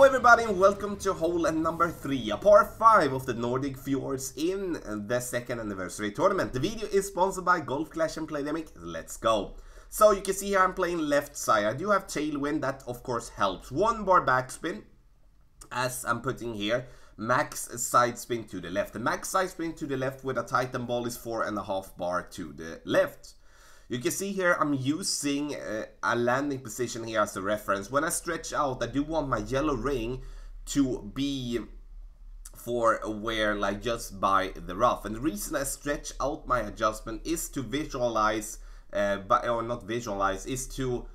Hello everybody and welcome to hole number 3, a par 5 of the Nordic Fjords in the 2nd anniversary tournament. The video is sponsored by Golf Clash and Playdemic. Let's go. So you can see here I'm playing left side. I do have tailwind, that of course helps. 1 bar backspin, as I'm putting here. Max side spin to the left. The max side spin to the left with a Titan ball is 4.5 bar to the left. You can see here I'm using a landing position here as a reference. When I stretch out, I do want my yellow ring to be for where, like, just by the rough. And the reason I stretch out my adjustment is to visualize, is to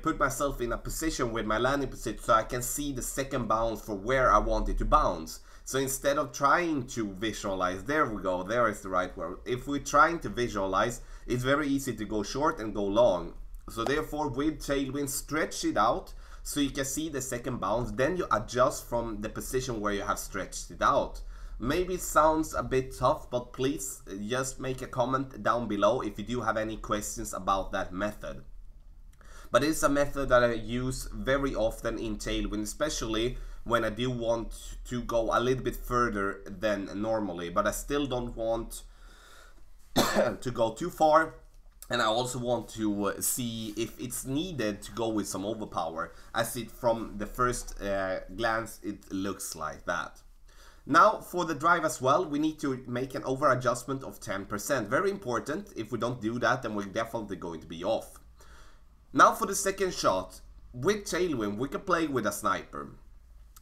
put myself in a position with my landing position so I can see the second bounce for where I want it to bounce. So instead of trying to visualize, there we go, there is the right word. If we're trying to visualize, it's very easy to go short and go long. So therefore with tailwind, stretch it out so you can see the second bounce. Then you adjust from the position where you have stretched it out. Maybe it sounds a bit tough, but please just make a comment down below if you do have any questions about that method. But it's a method that I use very often in tailwind, especially when I do want to go a little bit further than normally, but I still don't want to go too far, and I also want to see if it's needed to go with some overpower, as it from the first glance it looks like that. Now for the drive as well, we need to make an over adjustment of 10%. Very important. If we don't do that, then we're definitely going to be off. Now for the second shot, with tailwind we can play with a sniper.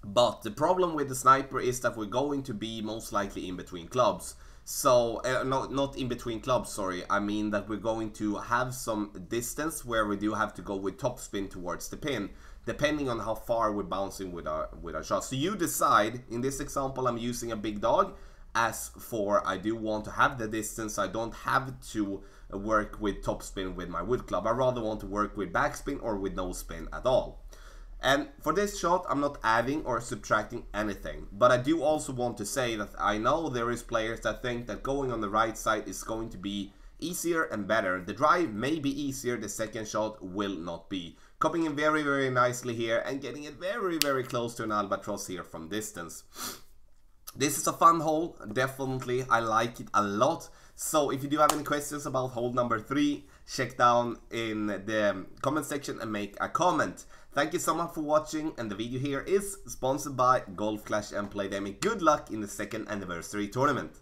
But the problem with the sniper is that we're going to be most likely in between clubs. So, not in between clubs, sorry. I mean that we're going to have some distance where we do have to go with topspin towards the pin, depending on how far we're bouncing with our shot. So you decide. In this example, I'm using a big dog. As for, I do want to have the distance. I don't have to work with topspin with my wood club. I rather want to work with backspin or with no spin at all. And for this shot, I'm not adding or subtracting anything. But I do also want to say that I know there is players that think that going on the right side is going to be easier and better. The drive may be easier, the second shot will not be. Coming in very, very nicely here and getting it very, very close to an albatross here from distance. This is a fun hole, definitely. I like it a lot. So if you do have any questions about hole number 3, check down in the comment section and make a comment. Thank you so much for watching, and the video here is sponsored by Golf Clash and Playdemic. Good luck in the 2nd anniversary tournament.